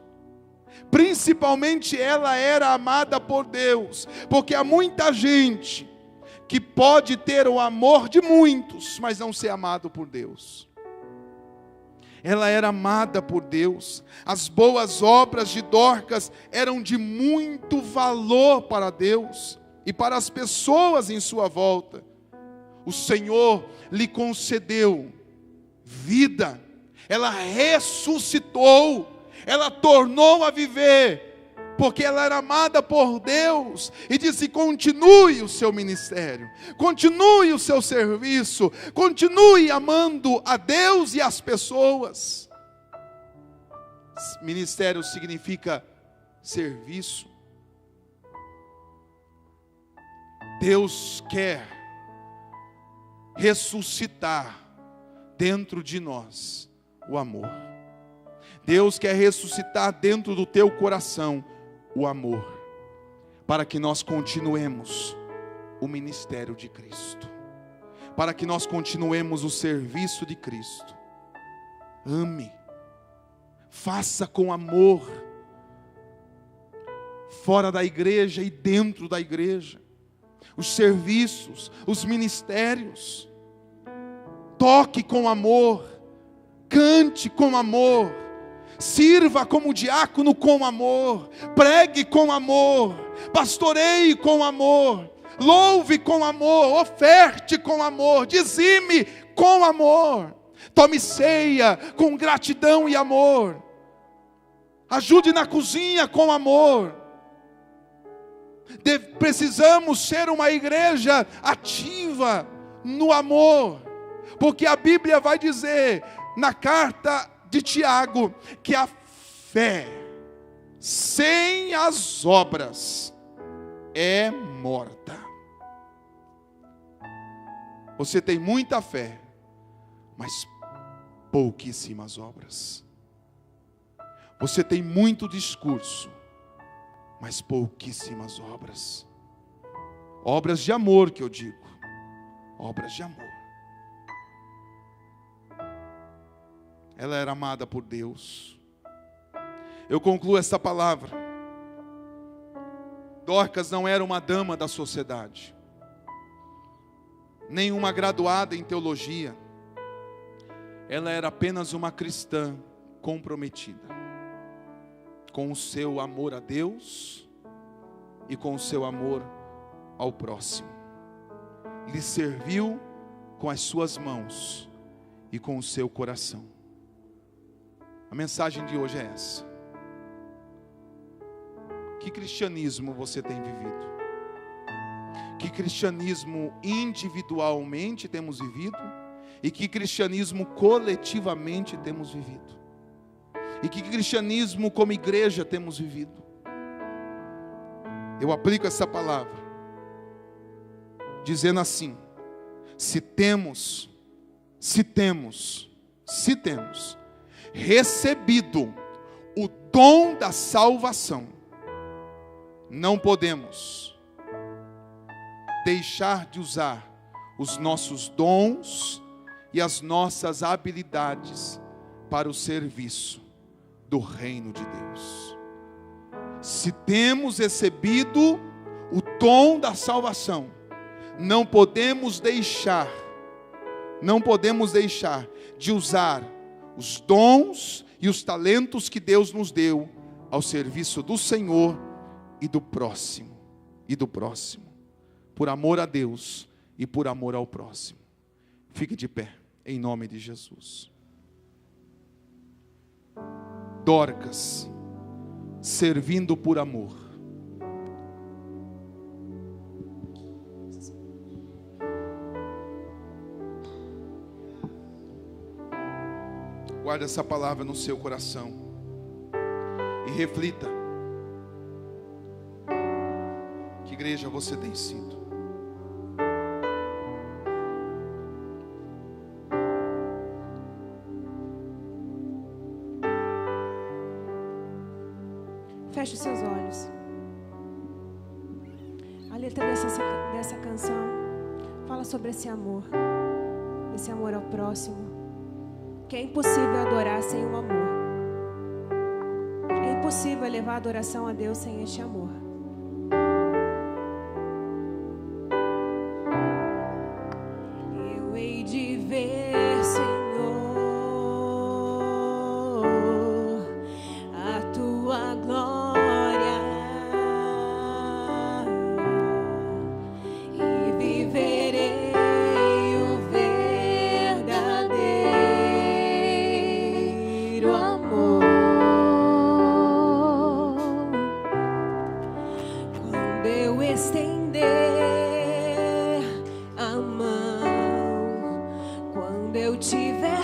Principalmente ela era amada por Deus, porque há muita gente que pode ter o amor de muitos, mas não ser amado por Deus. Ela era amada por Deus. As boas obras de Dorcas eram de muito valor para Deus e para as pessoas em sua volta. O Senhor lhe concedeu vida. Ela ressuscitou. Ela tornou a viver, porque ela era amada por Deus, e disse: continue o seu ministério, continue o seu serviço, continue amando a Deus e as pessoas. Ministério significa serviço. Deus quer ressuscitar dentro de nós o amor. Deus quer ressuscitar dentro do teu coração o amor, para que nós continuemos o ministério de Cristo, para que nós continuemos o serviço de Cristo. Ame, faça com amor, fora da igreja e dentro da igreja, os serviços, os ministérios. Toque com amor, cante com amor, sirva como diácono com amor, pregue com amor, pastoreie com amor, louve com amor, oferte com amor, dizime com amor, tome ceia com gratidão e amor, ajude na cozinha com amor. Precisamos ser uma igreja ativa no amor, porque a Bíblia vai dizer na carta de Tiago que a fé sem as obras é morta. Você tem muita fé, mas pouquíssimas obras. Você tem muito discurso, mas pouquíssimas obras. Obras de amor que eu digo. Obras de amor. Ela era amada por Deus. Eu concluo esta palavra. Dorcas não era uma dama da sociedade, nem uma graduada em teologia. Ela era apenas uma cristã comprometida com o seu amor a Deus e com o seu amor ao próximo. Lhe serviu com as suas mãos e com o seu coração. A mensagem de hoje é essa. Que cristianismo você tem vivido? Que cristianismo individualmente temos vivido? E que cristianismo coletivamente temos vivido? E que cristianismo como igreja temos vivido? Eu aplico essa palavra dizendo assim: se temos recebido o dom da salvação, não podemos deixar de usar os nossos dons e as nossas habilidades para o serviço do reino de Deus. Se temos recebido o dom da salvação, não podemos deixar de usar os dons e os talentos que Deus nos deu ao serviço do Senhor e do próximo, por amor a Deus e por amor ao próximo. Fique de pé, em nome de Jesus. Dorcas, servindo por amor. Guarde essa palavra no seu coração e reflita: que igreja você tem sido? Feche os seus olhos. A letra dessa canção fala sobre esse amor ao próximo, que é impossível adorar sem o amor. É impossível elevar a adoração a Deus sem este amor. Eu hei de ver, Senhor, a tua glória e viverei o verdadeiro amor. Quando eu estender a mão, quando eu tiver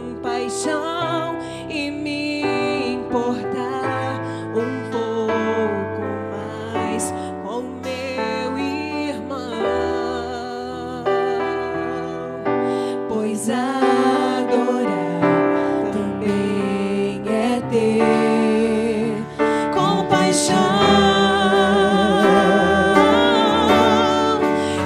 compaixão e me importar um pouco mais com meu irmão, pois adorar também é ter compaixão.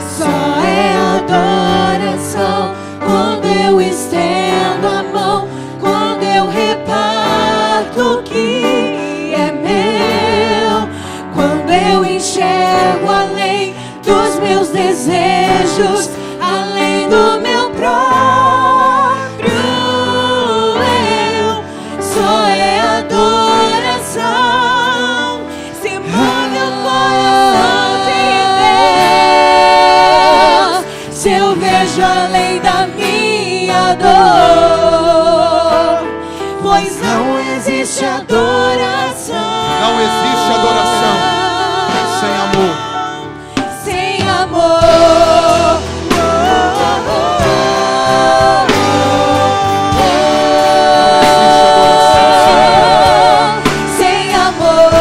Só é adoração quando eu estendo a mão, quando eu reparto o que é meu, quando eu enxergo além dos meus desejos, além do meu próprio eu. Só é adoração se move o coração de Deus, se eu vejo além da minha dor, pois não existe adoração. Não existe adoração sem amor. Sem amor. Sem amor.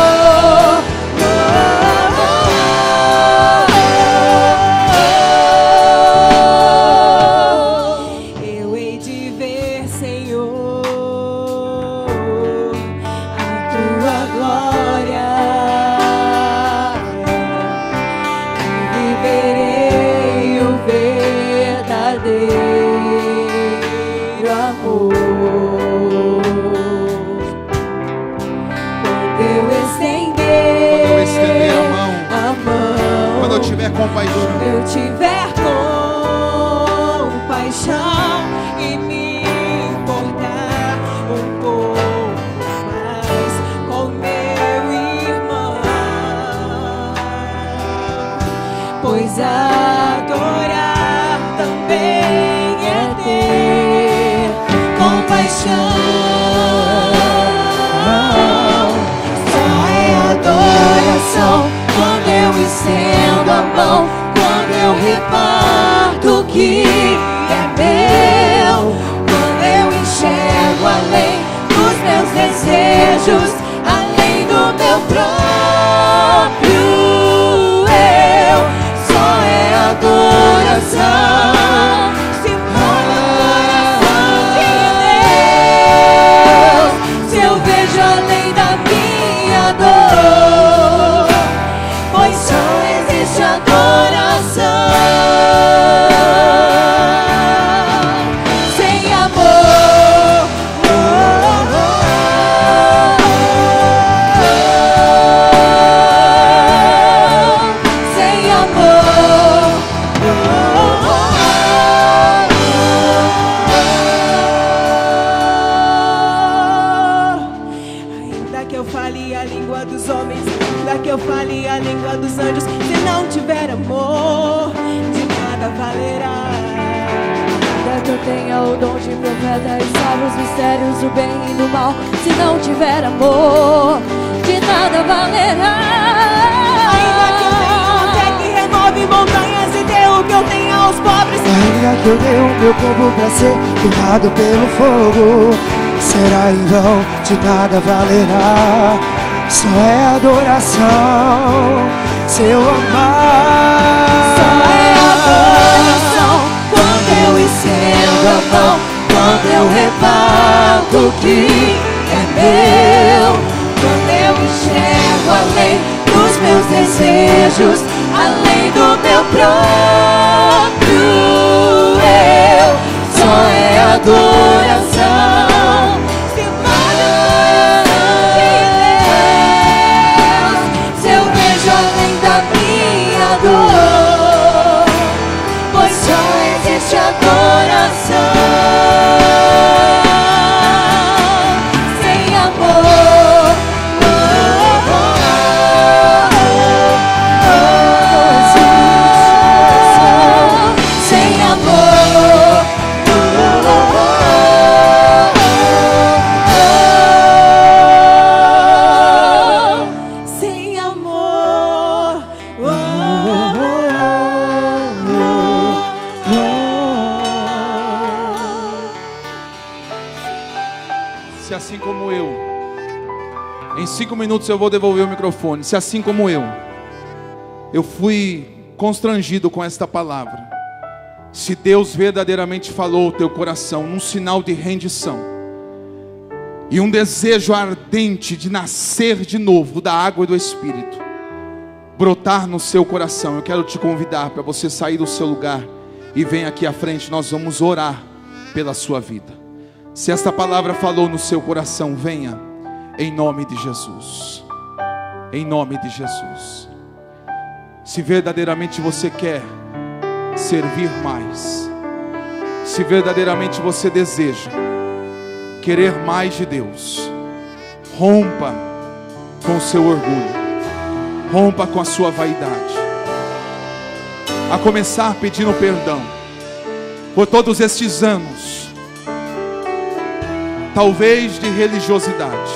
Eu hei de ver, Senhor, a tua glória e viverei o verdadeiro amor. Quando eu estender a mão, Quando eu tiver compaixão, quando eu tiver compaixão e me importar um pouco mais com meu irmão, pois adorar também é ter compaixão. Só é adoração quando eu estendo a mão, quando eu reparto o que é meu, quando eu enxergo além dos meus desejos, além do meu próprio eu. Só é tenha o dom de profeta e sabe os mistérios do bem e do mal. Se não tiver amor, de nada valerá. Ainda que eu tenha uma fé que remove montanhas e dê o que eu tenho aos pobres, ainda que eu dê o meu corpo pra ser queimado pelo fogo, será em vão, de nada valerá. Só é adoração se eu amar. Só é adoração quando eu estendo a mão, quando eu reparto o que é meu, quando eu enxergo além dos meus desejos, além do meu próprio eu. Só é adoração. Pois só existe adoração sem amor. Sem amor. Sem amor. Se assim como eu, em 5 minutos eu vou devolver o microfone. Se assim como eu fui constrangido com esta palavra. Se Deus verdadeiramente falou ao teu coração, num sinal de rendição e um desejo ardente de nascer de novo da água e do Espírito brotar no seu coração, eu quero te convidar para você sair do seu lugar e vem aqui à frente. Nós vamos orar pela sua vida. Se esta palavra falou no seu coração, venha em nome de Jesus. Em nome de Jesus. Se verdadeiramente você quer servir mais, se verdadeiramente você deseja querer mais de Deus, rompa com o seu orgulho, rompa com a sua vaidade, a começar pedindo perdão por todos estes anos, talvez de religiosidade,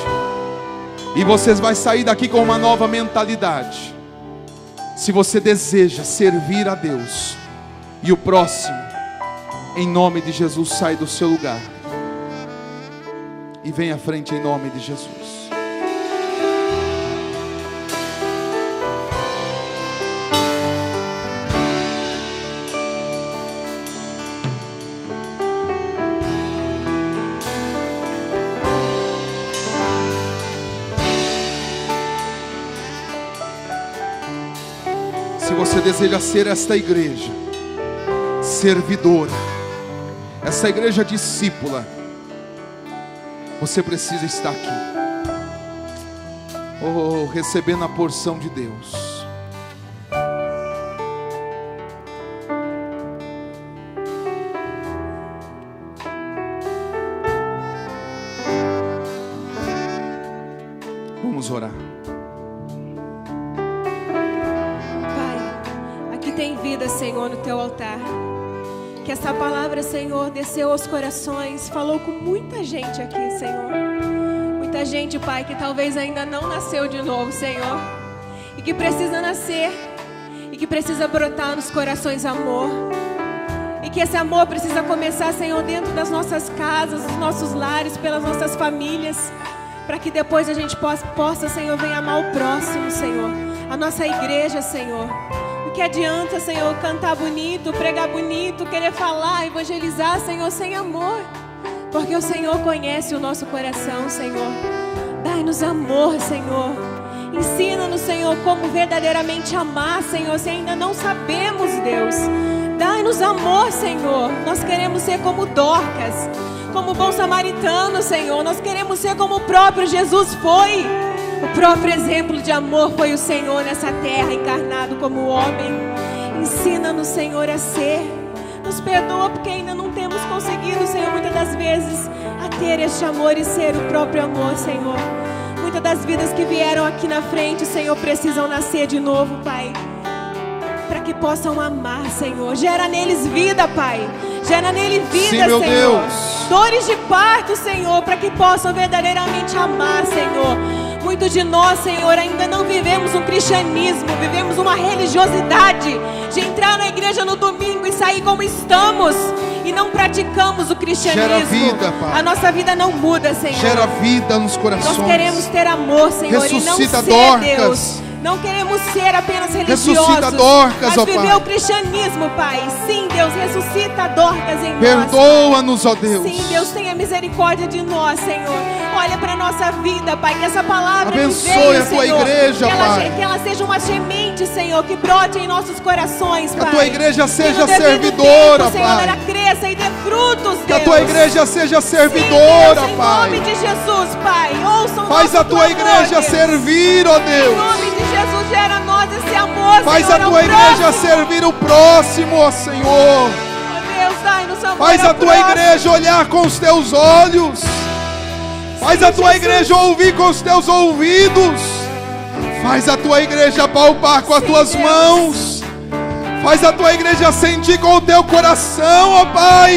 e você vai sair daqui com uma nova mentalidade. Se você deseja servir a Deus e o próximo, em nome de Jesus, sai do seu lugar e vem à frente em nome de Jesus. Se você deseja ser esta igreja servidora, essa igreja discípula, você precisa estar aqui, recebendo a porção de Deus. Vamos orar. Pai, aqui tem vida, Senhor, no teu altar. Que essa palavra, Senhor, desceu aos corações, falou com muita gente aqui, Senhor. Muita gente, Pai, que talvez ainda não nasceu de novo, Senhor, e que precisa nascer, e que precisa brotar nos corações amor, e que esse amor precisa começar, Senhor, dentro das nossas casas, dos nossos lares, pelas nossas famílias, para que depois a gente possa, Senhor, venha amar o próximo, Senhor, a nossa igreja, Senhor. O que adianta, Senhor, cantar bonito, pregar bonito, querer falar, evangelizar, Senhor, sem amor? Porque o Senhor conhece o nosso coração, Senhor. Dai-nos amor, Senhor. Ensina-nos, Senhor, como verdadeiramente amar, Senhor, se ainda não sabemos, Deus. Dai-nos amor, Senhor. Nós queremos ser como Dorcas, como bom samaritano, Senhor. Nós queremos ser como o próprio Jesus foi. O próprio exemplo de amor foi o Senhor nessa terra, encarnado como homem. Ensina-nos, Senhor, a ser. Nos perdoa porque ainda não temos conseguido, Senhor, muitas das vezes, a ter este amor e ser o próprio amor, Senhor. Muitas das vidas que vieram aqui na frente, Senhor, precisam nascer de novo, Pai, para que possam amar, Senhor. Gera neles vida, Pai. Gera gera nele vida, Sim, meu Senhor. Deus. Dores de parto, Senhor, para que possam verdadeiramente amar, Senhor. Muitos de nós, Senhor, ainda não vivemos um cristianismo, vivemos uma religiosidade de entrar na igreja no domingo e sair como estamos e não praticamos o cristianismo. Gera vida, Pai. A nossa vida não muda, Senhor. Gera vida nos corações. Nós queremos ter amor, Senhor, Ressuscita e não ser Dorcas. Deus. Não queremos ser apenas religiosos, Ressuscita Dorcas, mas ó viver Pai. o cristianismo, Pai. Sim, Deus, ressuscita Dorcas em nós. Perdoa-nos, ó Deus. Sim, Deus, tenha misericórdia de nós, Senhor. Olha para a nossa vida, Pai, que essa palavra Abençoe que veio, a tua Senhor, igreja, Pai. que ela seja uma semente, Senhor, que brote em nossos corações, Que Pai. a tua igreja seja Que no devido servidora, tempo, Senhor, Pai. ela cresça e dê frutos, Que a Deus. tua igreja seja Sim, servidora, Deus, em Pai. nome de Jesus, Pai. Ouçam Faz nosso a tua clamor, igreja Deus. servir, ó Em Deus. nome de Jesus, gera nós esse amor, Faz Senhor, a ao tua igreja próximo. servir o próximo, ó Senhor. Ó Deus, dai-nos amor Faz ao a tua próximo. igreja olhar com os teus olhos. Faz a tua igreja ouvir com os teus ouvidos. Faz a tua igreja palpar com as Sim, tuas Deus. mãos. Faz a tua igreja sentir com o teu coração, ó Pai.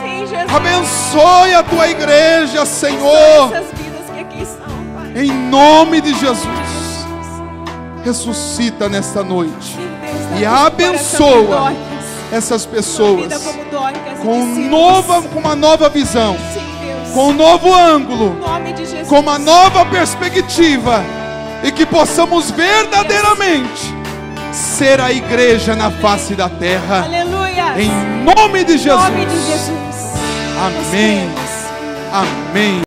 Sim, Jesus. Abençoe a tua igreja, Senhor. Essas vidas que aqui estão, Pai. Em nome de Jesus. Ressuscita nesta noite. Sim, Deus, dá E nosso abençoa coração de Dorcas. essas Sua pessoas vida como Dorcas e com discípulos. uma nova visão, Sim, Deus. com um novo ângulo, Em nome de Jesus. com uma nova perspectiva, e que possamos verdadeiramente ser a igreja na face da terra. Aleluia. Em nome de Em Jesus. nome de Jesus. Nós Amém. cremos. Amém.